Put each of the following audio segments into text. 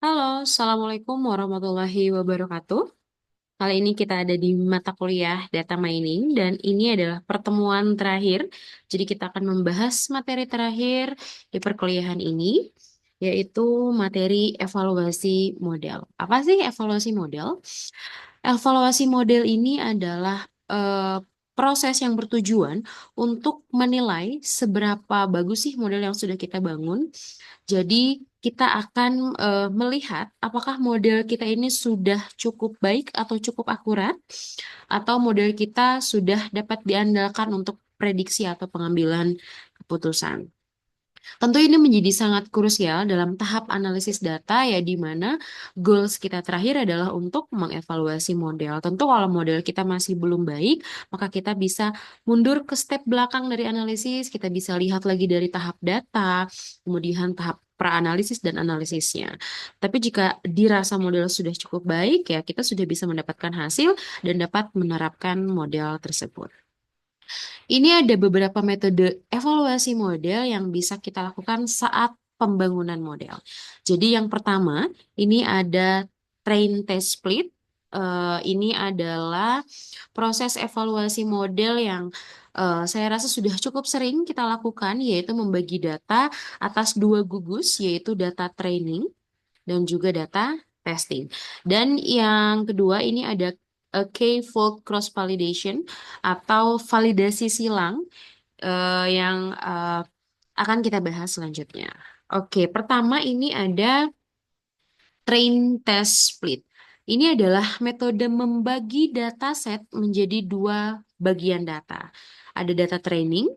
Halo, Assalamualaikum warahmatullahi wabarakatuh. Kali ini kita ada di mata kuliah Data Mining dan ini adalah pertemuan terakhir. Jadi kita akan membahas materi terakhir di perkuliahan ini, yaitu materi evaluasi model. Apa sih evaluasi model? Evaluasi model ini adalah proses yang bertujuan untuk menilai seberapa bagus sih model yang sudah kita bangun. Jadi kita akan melihat apakah model kita ini sudah cukup baik atau cukup akurat, atau model kita sudah dapat diandalkan untuk prediksi atau pengambilan keputusan. Tentu ini menjadi sangat krusial dalam tahap analisis data ya di mana goals kita terakhir adalah untuk mengevaluasi model. Tentu kalau model kita masih belum baik, maka kita bisa mundur ke step belakang dari analisis, kita bisa lihat lagi dari tahap data, kemudian tahap praanalisis dan analisisnya. Tapi jika dirasa model sudah cukup baik, ya kita sudah bisa mendapatkan hasil dan dapat menerapkan model tersebut. Ini ada beberapa metode evaluasi model yang bisa kita lakukan saat pembangunan model. Jadi yang pertama, ini ada train test split. Ini adalah proses evaluasi model yang saya rasa sudah cukup sering kita lakukan, yaitu membagi data atas dua gugus, yaitu data training dan juga data testing. Dan yang kedua ini ada K-fold cross validation atau validasi silang yang akan kita bahas selanjutnya. Oke, pertama ini ada train test split. Ini adalah metode membagi data set menjadi dua bagian data. Ada data training,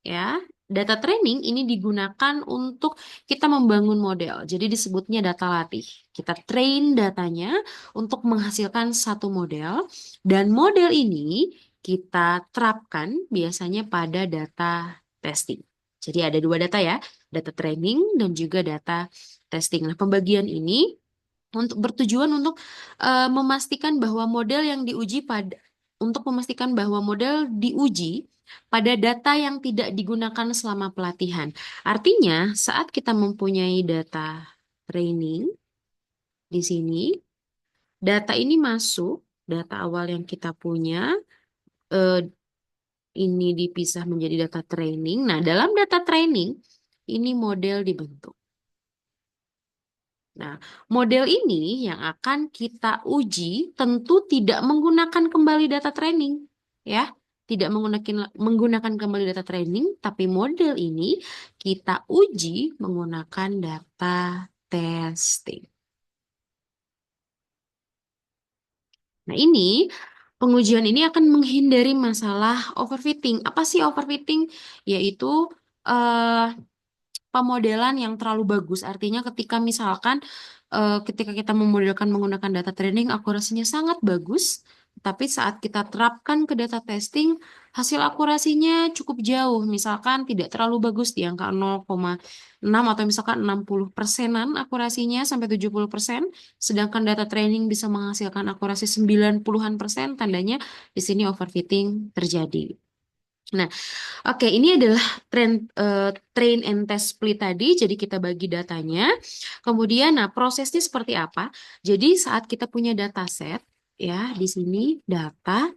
ya. Data training ini digunakan untuk kita membangun model. Jadi disebutnya data latih. Kita train datanya untuk menghasilkan satu model dan model ini kita terapkan biasanya pada data testing. Jadi ada dua data ya, data training dan juga data testing. Nah, pembagian ini untuk bertujuan untuk memastikan bahwa model yang diuji pada untuk memastikan bahwa model diuji pada data yang tidak digunakan selama pelatihan. Artinya, saat kita mempunyai data training di sini, data ini masuk, data awal yang kita punya eh, ini dipisah menjadi data training. Nah, dalam data training ini model dibentuk. Nah, model ini yang akan kita uji tentu tidak menggunakan kembali data training, ya. Tidak menggunakan kembali data training, tapi model ini kita uji menggunakan data testing. Nah, ini pengujian ini akan menghindari masalah overfitting. Apa sih overfitting? Yaitu eh, pemodelan yang terlalu bagus. Artinya ketika kita memodelkan menggunakan data training akurasinya sangat bagus, tapi saat kita terapkan ke data testing hasil akurasinya cukup jauh. Misalkan tidak terlalu bagus di angka 0,6 atau misalkan 60 persenan akurasinya sampai 70%, sedangkan data training bisa menghasilkan akurasi 90-an persen, tandanya di sini overfitting terjadi. Nah, oke, ini adalah train and test split tadi. Jadi kita bagi datanya. Kemudian, nah prosesnya seperti apa? Jadi saat kita punya data set, ya di sini data.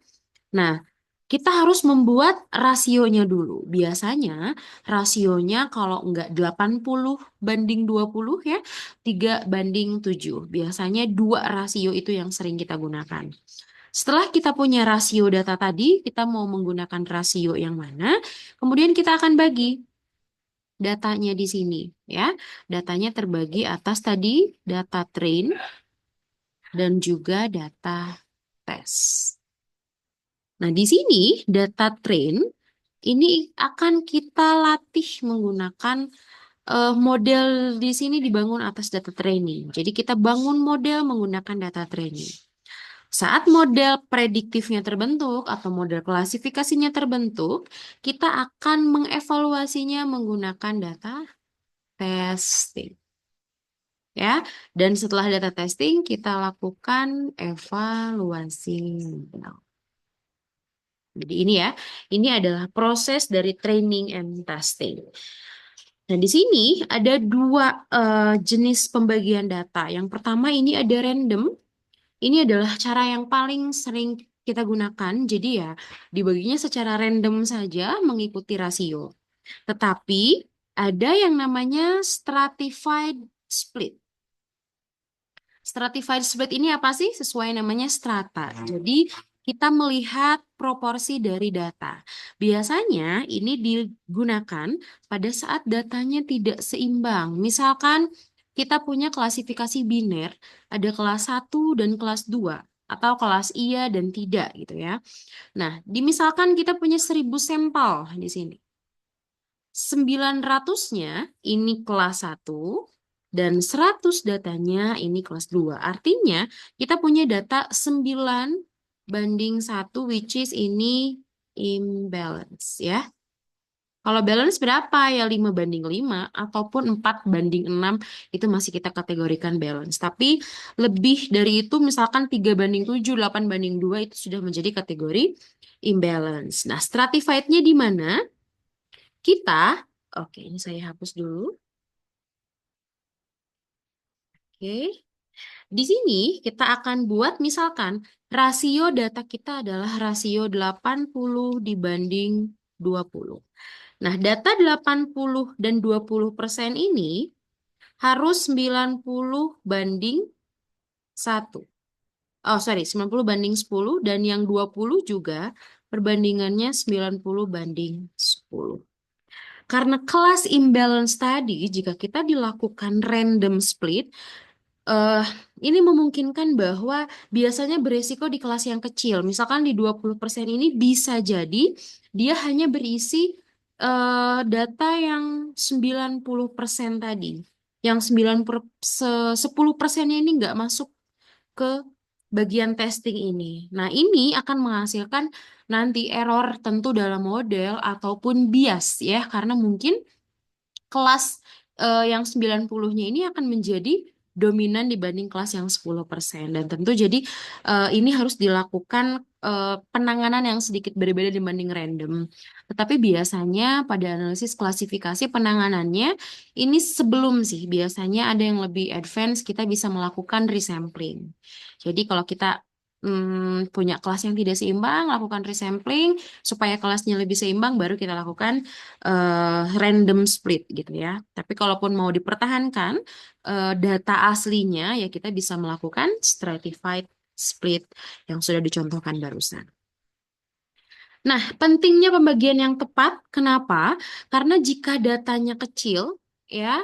Nah, kita harus membuat rasionya dulu. Biasanya rasionya kalau enggak 80/20 ya, 3/7. Biasanya dua rasio itu yang sering kita gunakan. Setelah kita punya rasio data tadi, kita mau menggunakan rasio yang mana, kemudian kita akan bagi datanya di sini, ya. Datanya terbagi atas tadi data train dan juga data test. Nah, di sini data train ini akan kita latih menggunakan model di sini dibangun atas data training. Jadi kita bangun model menggunakan data training. Saat model prediktifnya terbentuk atau model klasifikasinya terbentuk, kita akan mengevaluasinya menggunakan data testing. Ya, dan setelah data testing kita lakukan evaluasi model. Jadi ini ya, ini adalah proses dari training and testing. Dan di sini ada dua jenis pembagian data. Yang pertama ini ada random. Ini adalah cara yang paling sering kita gunakan. Jadi ya dibaginya secara random saja mengikuti rasio. Tetapi ada yang namanya stratified split. Stratified split ini apa sih? Sesuai namanya strata. Jadi kita melihat proporsi dari data. Biasanya ini digunakan pada saat datanya tidak seimbang. Misalkan kita punya klasifikasi biner, ada kelas 1 dan kelas 2 atau kelas iya dan tidak gitu ya. Nah, misalkan kita punya 1000 sampel di sini. 900-nya ini kelas 1 dan 100 datanya ini kelas 2. Artinya kita punya data 9:1 which is ini imbalance ya. Kalau balance berapa ya 5:5 ataupun 4:6 itu masih kita kategorikan balance. Tapi lebih dari itu misalkan 3:7, 8:2 itu sudah menjadi kategori imbalance. Nah, stratified-nya di mana? Kita, oke, ini saya hapus dulu. Oke, di sini kita akan buat misalkan rasio data kita adalah rasio 80:20. Nah, data 80 dan 20% ini harus 90:1. Oh, sorry, 90:10 dan yang 20 juga perbandingannya 90:10. Karena kelas imbalance tadi, jika kita dilakukan random split, eh, ini memungkinkan bahwa biasanya beresiko di kelas yang kecil. Misalkan di 20% ini bisa jadi dia hanya berisi data yang 90% tadi. Yang 10%-nya ini nggak masuk ke bagian testing ini. Nah, ini akan menghasilkan nanti error tentu dalam model ataupun bias ya, karena mungkin kelas yang 90-nya ini akan menjadi dominan dibanding kelas yang 10%. Dan tentu jadi ini harus dilakukan penanganan yang sedikit berbeda dibanding random. Tetapi biasanya pada analisis klasifikasi penanganannya ini sebelum sih, biasanya ada yang lebih advance, kita bisa melakukan resampling. Jadi kalau kita punya kelas yang tidak seimbang, lakukan resampling supaya kelasnya lebih seimbang, baru kita lakukan random split gitu ya. Tapi kalaupun mau dipertahankan data aslinya, ya kita bisa melakukan stratified split yang sudah dicontohkan barusan. Nah, pentingnya pembagian yang tepat, kenapa? Karena jika datanya kecil, ya,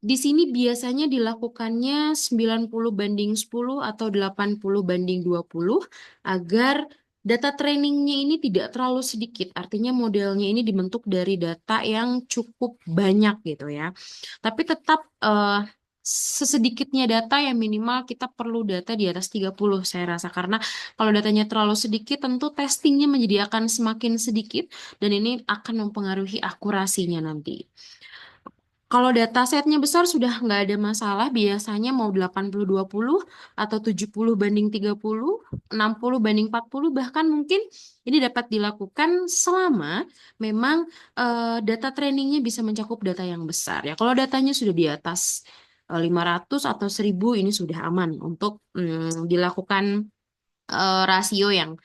di sini biasanya dilakukannya 90:10 atau 80:20 agar data trainingnya ini tidak terlalu sedikit. Artinya modelnya ini dibentuk dari data yang cukup banyak gitu ya. Tapi tetap sesedikitnya data yang minimal kita perlu data di atas 30 saya rasa. Karena kalau datanya terlalu sedikit tentu testingnya menjadi akan semakin sedikit dan ini akan mempengaruhi akurasinya nanti. Kalau data setnya besar sudah nggak ada masalah, biasanya mau 80:20 atau 70:30, 60:40, bahkan mungkin ini dapat dilakukan selama memang data trainingnya bisa mencakup data yang besar. Ya, kalau datanya sudah di atas 500 atau 1000 ini sudah aman untuk dilakukan rasio yang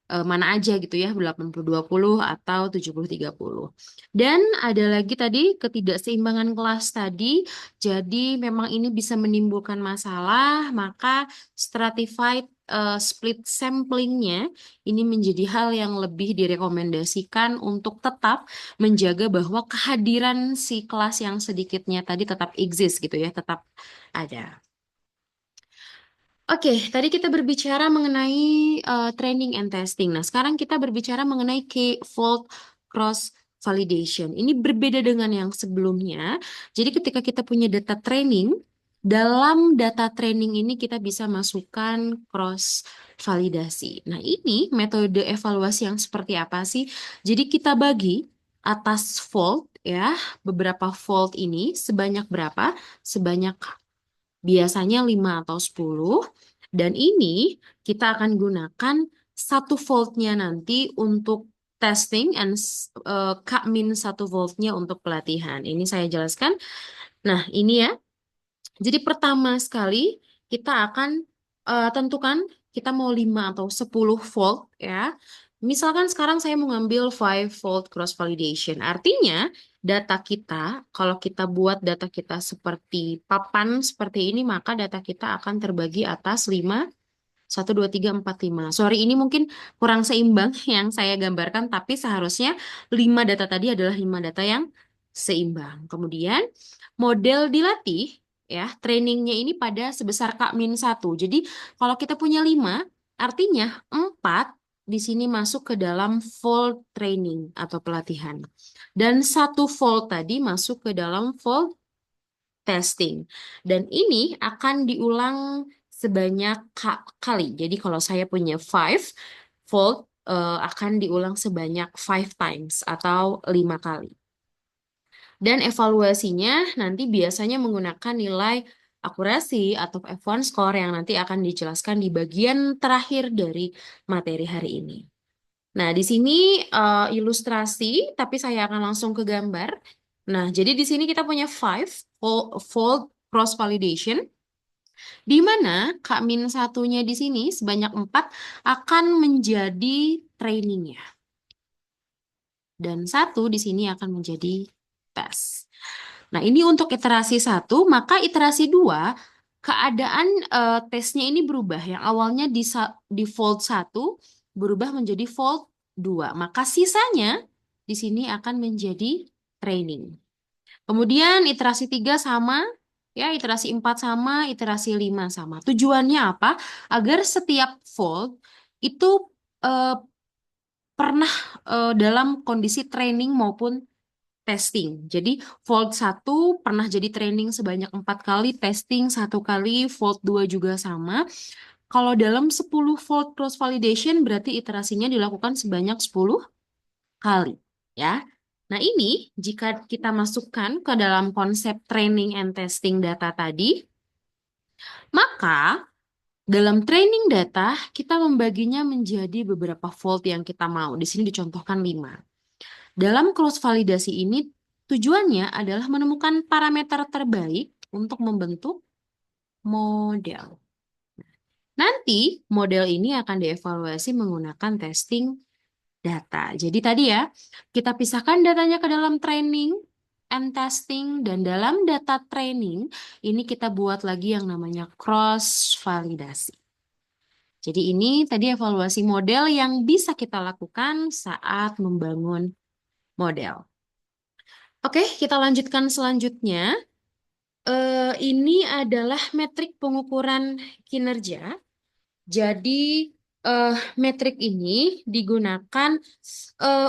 mana aja gitu ya, 80:20 atau 70:30. Dan ada lagi tadi ketidakseimbangan kelas tadi, jadi memang ini bisa menimbulkan masalah, maka stratified split samplingnya ini menjadi hal yang lebih direkomendasikan untuk tetap menjaga bahwa kehadiran si kelas yang sedikitnya tadi tetap exist gitu ya, tetap ada. Oke, tadi kita berbicara mengenai training and testing. Nah, sekarang kita berbicara mengenai K-fold cross validation. Ini berbeda dengan yang sebelumnya. Jadi ketika kita punya data training, dalam data training ini kita bisa masukkan cross validasi. Nah, ini metode evaluasi yang seperti apa sih? Jadi kita bagi atas fold ya, beberapa fold ini sebanyak berapa? Sebanyak biasanya 5 atau 10. Dan ini kita akan gunakan satu voltnya nanti untuk testing and K-1 voltnya untuk pelatihan. Ini saya jelaskan. Nah, ini ya. Jadi pertama sekali kita akan tentukan kita mau 5 atau 10 volt ya. Misalkan sekarang saya mau ngambil 5 volt cross validation. Artinya data kita, kalau kita buat data kita seperti papan seperti ini, maka data kita akan terbagi atas 5, 1, 2, 3, 4, 5. Sorry, ini mungkin kurang seimbang yang saya gambarkan, tapi seharusnya 5 data tadi adalah 5 data yang seimbang. Kemudian model dilatih, ya, trainingnya ini pada sebesar K-1. Jadi kalau kita punya 5, artinya 4 di sini masuk ke dalam fold training atau pelatihan. Dan 1 volt tadi masuk ke dalam fold testing. Dan ini akan diulang sebanyak kali. Jadi kalau saya punya 5 volt akan diulang sebanyak 5 times atau 5 kali. Dan evaluasinya nanti biasanya menggunakan nilai akurasi atau F1 score yang nanti akan dijelaskan di bagian terakhir dari materi hari ini. Nah, di sini ilustrasi, tapi saya akan langsung ke gambar. Nah, jadi di sini kita punya 5 fold cross validation, di mana K-1-nya di sini sebanyak 4 akan menjadi trainingnya. Dan 1 di sini akan menjadi tes. Nah, ini untuk iterasi 1, maka iterasi 2, keadaan tesnya ini berubah. Yang awalnya di fold 1 berubah menjadi fold 2. Maka sisanya di sini akan menjadi training. Kemudian iterasi 3 sama, ya, iterasi 4 sama, iterasi 5 sama. Tujuannya apa? Agar setiap fold itu eh, pernah dalam kondisi training maupun testing. Jadi fold 1 pernah jadi training sebanyak 4 kali, testing 1 kali, fold 2 juga sama. Kalau dalam 10 fold cross validation berarti iterasinya dilakukan sebanyak 10 kali. Ya. Nah ini jika kita masukkan ke dalam konsep training and testing data tadi, maka dalam training data kita membaginya menjadi beberapa fold yang kita mau. Di sini dicontohkan 5. Dalam cross validasi ini tujuannya adalah menemukan parameter terbaik untuk membentuk model. Nanti model ini akan dievaluasi menggunakan testing data. Jadi tadi ya, kita pisahkan datanya ke dalam training and testing, dan dalam data training ini kita buat lagi yang namanya cross validasi. Jadi ini tadi evaluasi model yang bisa kita lakukan saat membangun model. Oke, kita lanjutkan selanjutnya. Ini adalah metrik pengukuran kinerja. Jadi, metrik ini digunakan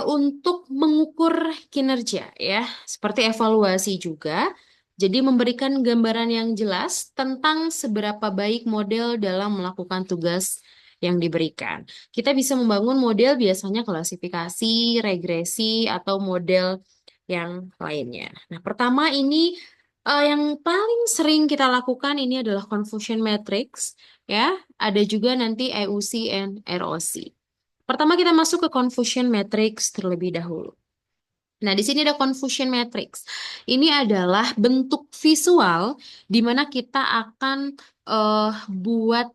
untuk mengukur kinerja, ya, seperti evaluasi juga. Jadi, memberikan gambaran yang jelas tentang seberapa baik model dalam melakukan tugas yang diberikan. Kita bisa membangun model biasanya klasifikasi, regresi, atau model yang lainnya. Nah, pertama ini yang paling sering kita lakukan ini adalah confusion matrix, ya. Ada juga nanti EUC and ROC. Pertama kita masuk ke confusion matrix terlebih dahulu. Nah, di sini ada confusion matrix. Ini adalah bentuk visual di mana kita akan buat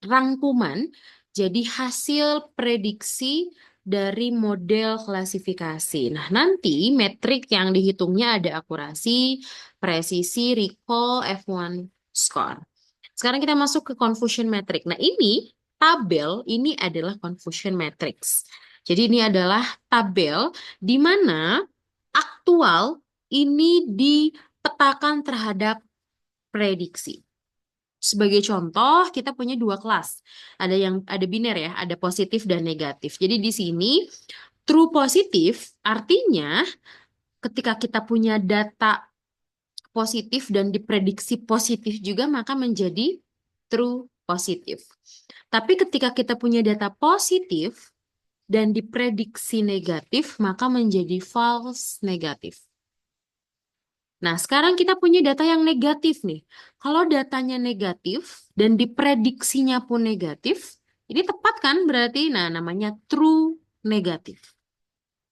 rangkuman jadi hasil prediksi dari model klasifikasi. Nah, nanti metrik yang dihitungnya ada akurasi, presisi, recall, F1 score. Sekarang kita masuk ke confusion matrix. Nah, ini tabel ini adalah confusion matrix. Jadi ini adalah tabel di mana aktual ini dipetakan terhadap prediksi. Sebagai contoh, kita punya 2 kelas. Ada biner ya, ada positif dan negatif. Jadi di sini true positif artinya ketika kita punya data positif dan diprediksi positif juga maka menjadi true positif. Tapi ketika kita punya data positif dan diprediksi negatif maka menjadi false negatif. Nah, sekarang kita punya data yang negatif nih. Kalau datanya negatif dan diprediksinya pun negatif, Ini tepat kan berarti? Nah, namanya true negatif.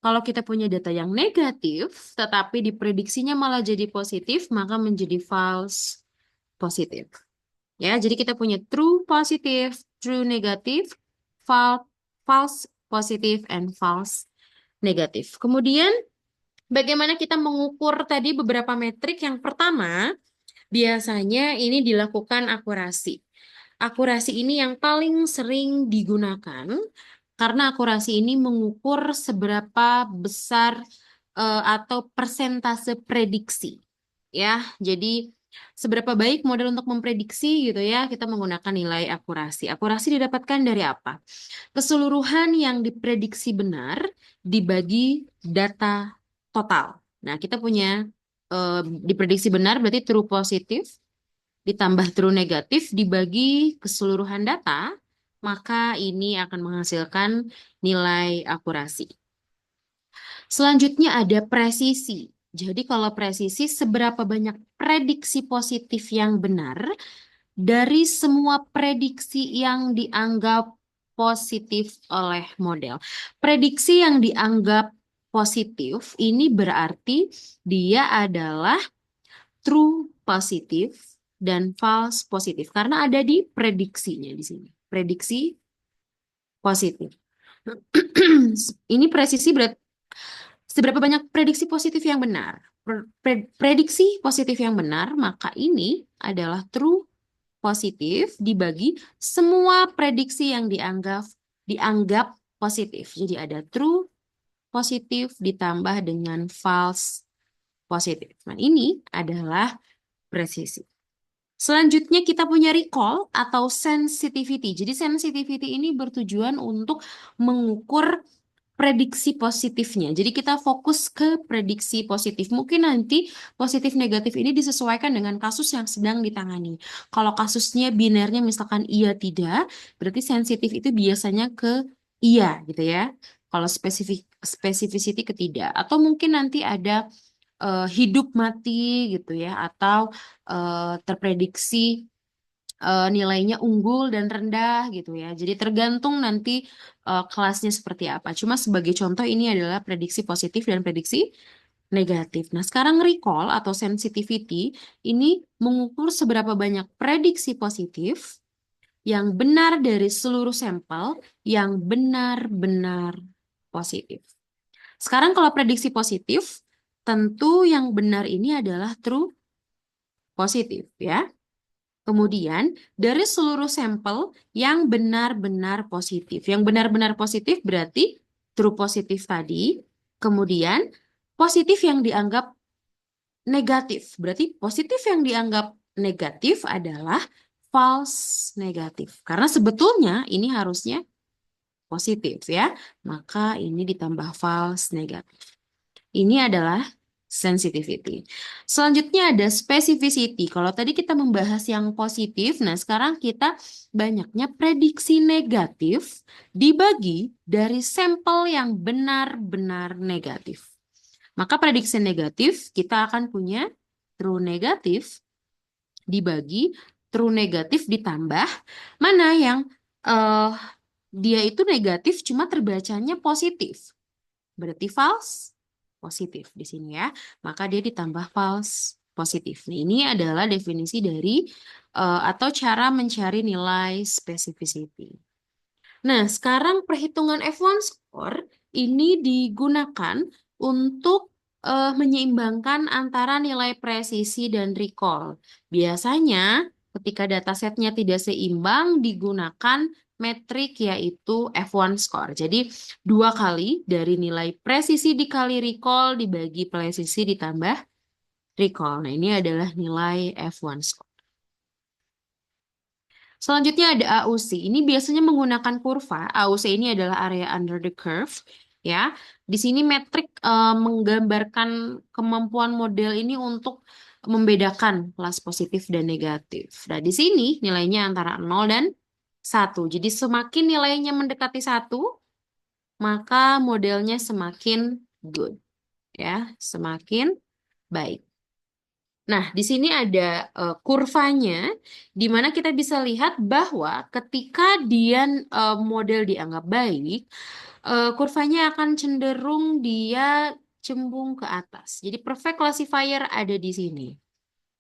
Kalau kita punya data yang negatif, tetapi diprediksinya malah jadi positif, maka menjadi false positif. Ya, jadi kita punya true positif, true negatif, false, false positif, and false negatif. Kemudian, bagaimana kita mengukur tadi beberapa metrik? Yang pertama, biasanya ini dilakukan akurasi. Akurasi ini yang paling sering digunakan karena akurasi ini mengukur seberapa besar atau persentase prediksi. Ya, jadi seberapa baik model untuk memprediksi gitu ya, kita menggunakan nilai akurasi. Akurasi didapatkan dari apa? Keseluruhan yang diprediksi benar dibagi data total. Nah, kita punya diprediksi benar berarti true positif ditambah true negatif dibagi keseluruhan data, maka ini akan menghasilkan nilai akurasi. Selanjutnya ada presisi. Jadi kalau presisi, seberapa banyak prediksi positif yang benar dari semua prediksi yang dianggap positif oleh model. Prediksi yang dianggap positif ini berarti dia adalah true positif dan false positif karena ada di prediksinya di sini. Prediksi positif. Ini presisi berarti seberapa banyak prediksi positif yang benar. Prediksi positif yang benar, maka ini adalah true positif dibagi semua prediksi yang dianggap positif. Jadi ada true positif ditambah dengan false positif. Nah, ini adalah presisi. Selanjutnya kita punya recall atau sensitivity. Jadi sensitivity ini bertujuan untuk mengukur prediksi positifnya. Jadi kita fokus ke prediksi positif. Mungkin nanti positif negatif ini disesuaikan dengan kasus yang sedang ditangani. Kalau kasusnya binernya misalkan iya tidak, berarti sensitif itu biasanya ke iya gitu ya. Kalau specificity ke tidak. Atau mungkin nanti ada hidup mati gitu ya, atau terprediksi nilainya unggul dan rendah gitu ya. Jadi tergantung nanti kelasnya seperti apa. Cuma sebagai contoh ini adalah prediksi positif dan prediksi negatif. Nah, sekarang recall atau sensitivity ini mengukur seberapa banyak prediksi positif yang benar dari seluruh sampel yang benar-benar positif. Sekarang kalau prediksi positif, tentu yang benar ini adalah true positif ya. Kemudian dari seluruh sampel yang benar-benar positif. Yang benar-benar positif berarti true positif tadi. Kemudian positif yang dianggap negatif. Berarti positif yang dianggap negatif adalah false negatif. Karena sebetulnya ini harusnya positif ya. Maka ini ditambah false negatif. Ini adalah sensitivity. Selanjutnya ada specificity. Kalau tadi kita membahas yang positif, nah sekarang kita banyaknya prediksi negatif dibagi dari sampel yang benar-benar negatif. Maka prediksi negatif kita akan punya true negatif dibagi true negatif ditambah mana yang eh, dia itu negatif cuma terbacanya positif. Berarti false positif di sini ya. Maka dia ditambah false positif. Nah, ini adalah definisi dari atau cara mencari nilai specificity. Nah, sekarang perhitungan F1 score ini digunakan untuk menyeimbangkan antara nilai presisi dan recall. Biasanya ketika datasetnya tidak seimbang digunakan metrik yaitu F1 score. Jadi dua kali dari nilai presisi dikali recall dibagi presisi ditambah recall. Nah, ini adalah nilai F1 score. Selanjutnya ada AUC. Ini biasanya menggunakan kurva. AUC ini adalah area under the curve, ya. Di sini metrik menggambarkan kemampuan model ini untuk membedakan kelas positif dan negatif. Nah, di sini nilainya antara 0 dan 1. Jadi semakin nilainya mendekati 1, maka modelnya semakin good, ya, semakin baik. Nah, di sini ada kurvanya, di mana kita bisa lihat bahwa ketika dia model dianggap baik, kurvanya akan cenderung dia cembung ke atas. Jadi perfect classifier ada di sini.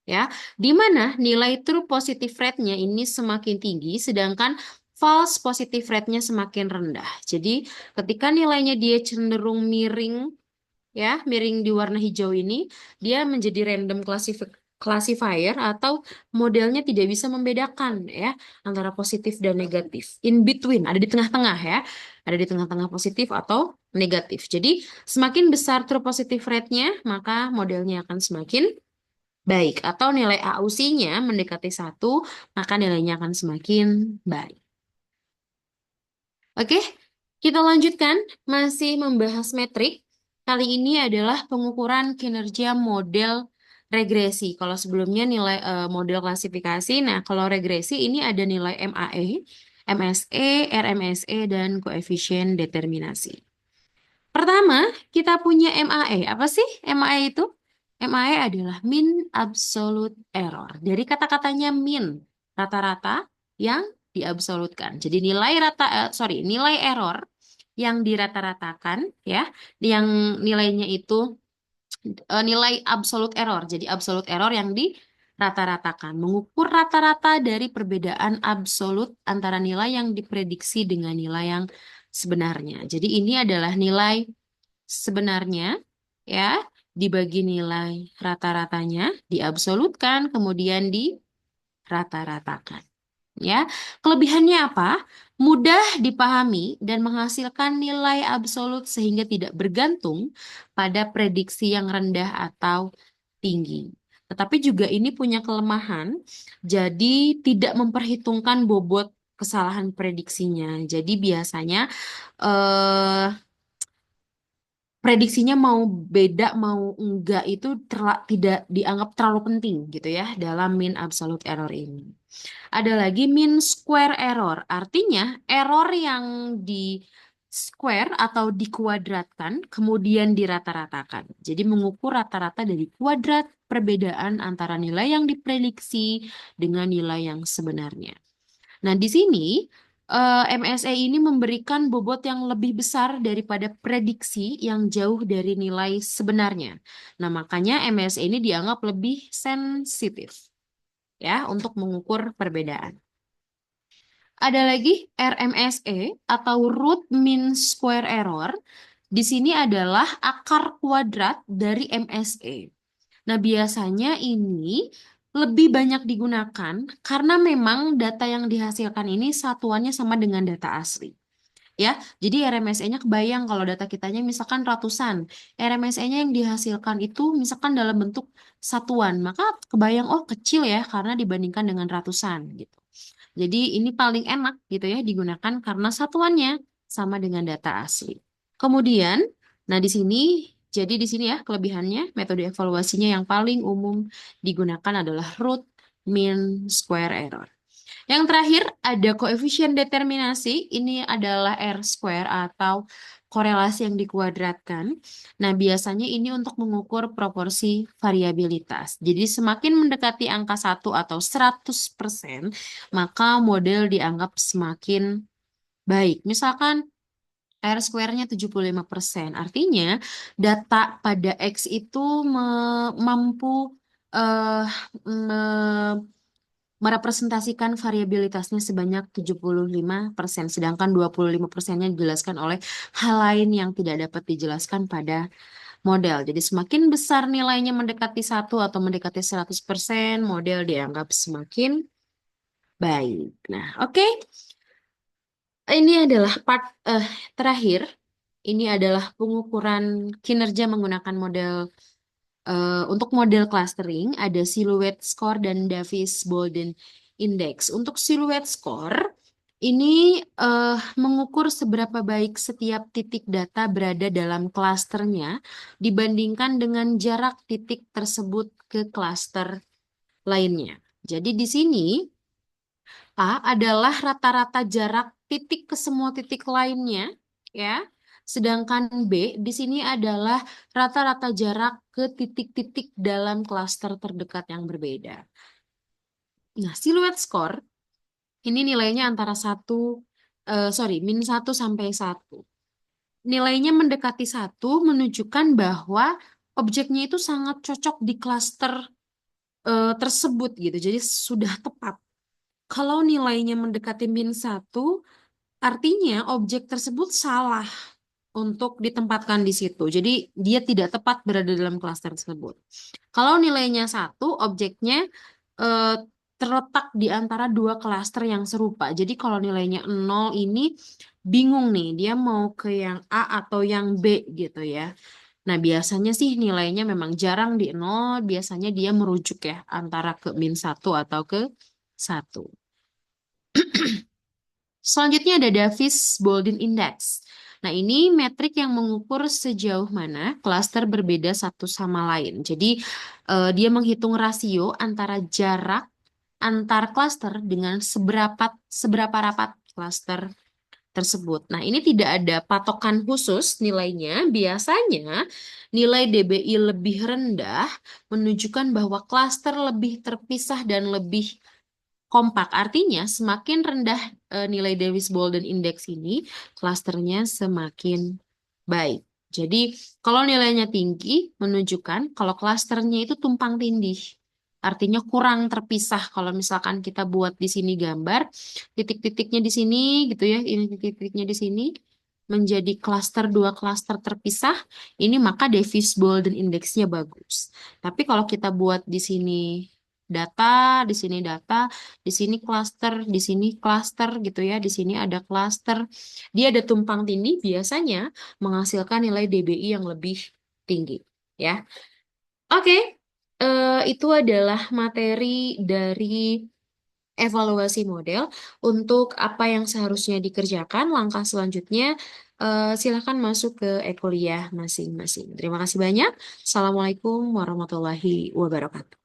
Ya, di mana nilai true positive rate-nya ini semakin tinggi, sedangkan false positive rate-nya semakin rendah. Jadi, ketika nilainya dia cenderung miring, ya, miring di warna hijau ini, dia menjadi random classifier atau modelnya tidak bisa membedakan ya antara positif dan negatif. In between, ada di tengah-tengah ya. Ada di tengah-tengah positif atau negatif. Jadi, semakin besar true positive rate-nya, maka modelnya akan semakin baik, atau nilai AUC-nya mendekati 1, maka nilainya akan semakin baik. Oke, kita lanjutkan. Masih membahas metrik. Kali ini adalah pengukuran kinerja model regresi. Kalau sebelumnya nilai model klasifikasi, nah kalau regresi ini ada nilai MAE, MSE, RMSE, dan koefisien determinasi. Pertama, kita punya MAE. Apa sih MAE itu? MAE adalah mean absolute error. Dari kata-katanya mean, rata-rata yang diabsolutkan. Jadi nilai error yang dirata-ratakan ya, yang nilainya itu nilai absolute error. Jadi absolute error yang dirata-ratakan, mengukur rata-rata dari perbedaan absolut antara nilai yang diprediksi dengan nilai yang sebenarnya. Jadi ini adalah nilai sebenarnya ya dibagi nilai rata-ratanya, diabsolutkan, kemudian dirata-ratakan. Ya, kelebihannya apa? Mudah dipahami dan menghasilkan nilai absolut sehingga tidak bergantung pada prediksi yang rendah atau tinggi. Tetapi juga ini punya kelemahan, jadi tidak memperhitungkan bobot kesalahan prediksinya. Jadi biasanya eh, prediksinya mau beda mau enggak itu tidak dianggap terlalu penting gitu ya dalam mean absolute error ini. Ada lagi mean square error, artinya error yang di square atau dikuadratkan kemudian dirata-ratakan. Jadi mengukur rata-rata dari kuadrat perbedaan antara nilai yang diprediksi dengan nilai yang sebenarnya. Nah, di sini MSE ini memberikan bobot yang lebih besar daripada prediksi yang jauh dari nilai sebenarnya. Nah, makanya MSE ini dianggap lebih sensitif ya untuk mengukur perbedaan. Ada lagi RMSE atau root mean square error. Di sini adalah akar kuadrat dari MSE. Nah, biasanya ini lebih banyak digunakan karena memang data yang dihasilkan ini satuannya sama dengan data asli. Ya, jadi RMSE-nya kebayang kalau data kitanya misalkan ratusan. RMSE-nya yang dihasilkan itu misalkan dalam bentuk satuan, maka kebayang oh kecil ya karena dibandingkan dengan ratusan gitu. Jadi ini paling enak gitu ya digunakan karena satuannya sama dengan data asli. Kemudian, nah di sini, jadi di sini ya kelebihannya, metode evaluasinya yang paling umum digunakan adalah root mean square error. Yang terakhir ada koefisien determinasi, ini adalah R square atau korelasi yang dikuadratkan. Nah, biasanya ini untuk mengukur proporsi variabilitas. Jadi semakin mendekati angka 1 atau 100%, maka model dianggap semakin baik. Misalkan R square-nya 75%. Artinya data pada X itu mampu eh, me- merepresentasikan variabilitasnya sebanyak 75%, sedangkan 25%-nya dijelaskan oleh hal lain yang tidak dapat dijelaskan pada model. Jadi semakin besar nilainya mendekati 1 atau mendekati 100%, model dianggap semakin baik. Nah, oke. Ini adalah part terakhir. Ini adalah pengukuran kinerja menggunakan model untuk model clustering ada silhouette score dan Davis-Bowden index. Untuk silhouette score ini mengukur seberapa baik setiap titik data berada dalam klasternya dibandingkan dengan jarak titik tersebut ke klaster lainnya. Jadi di sini A adalah rata-rata jarak titik ke semua titik lainnya, ya. Sedangkan B di sini adalah rata-rata jarak ke titik-titik dalam klaster terdekat yang berbeda. Nah, siluet score ini nilainya antara -1 sampai 1. Nilainya mendekati 1 menunjukkan bahwa objeknya itu sangat cocok di klaster tersebut gitu. Jadi sudah tepat. Kalau nilainya mendekati -1, artinya objek tersebut salah untuk ditempatkan di situ. Jadi dia tidak tepat berada dalam klaster tersebut. Kalau nilainya 1, objeknya eh, terletak di antara dua klaster yang serupa. Jadi kalau nilainya 0 ini bingung nih, dia mau ke yang A atau yang B gitu ya. Nah, biasanya sih nilainya memang jarang di 0, biasanya dia merujuk ya antara ke -1 atau ke 1. Selanjutnya ada Davis-Baldwin Index. Nah, ini metrik yang mengukur sejauh mana klaster berbeda satu sama lain. Jadi, dia menghitung rasio antara jarak antar klaster dengan seberapa rapat klaster tersebut. Nah, ini tidak ada patokan khusus nilainya. Biasanya nilai DBI lebih rendah menunjukkan bahwa klaster lebih terpisah dan lebih kompak. Artinya, semakin rendah nilai Davis-Baldwin Index ini, klasternya semakin baik. Jadi, kalau nilainya tinggi, menunjukkan kalau klasternya itu tumpang tindih. Artinya kurang terpisah. Kalau misalkan kita buat di sini gambar, titik-titiknya di sini gitu ya, ini titik-titiknya di sini, menjadi klaster dua klaster terpisah, ini maka Davis-Baldwin Index-nya bagus. Tapi kalau kita buat di sini data, di sini data, di sini klaster gitu ya, di sini ada klaster. Dia ada tumpang tindih biasanya menghasilkan nilai DBI yang lebih tinggi ya. Oke, itu adalah materi dari evaluasi model. Untuk apa yang seharusnya dikerjakan, langkah selanjutnya silakan masuk ke kuliah masing-masing. Terima kasih banyak. Assalamualaikum warahmatullahi wabarakatuh.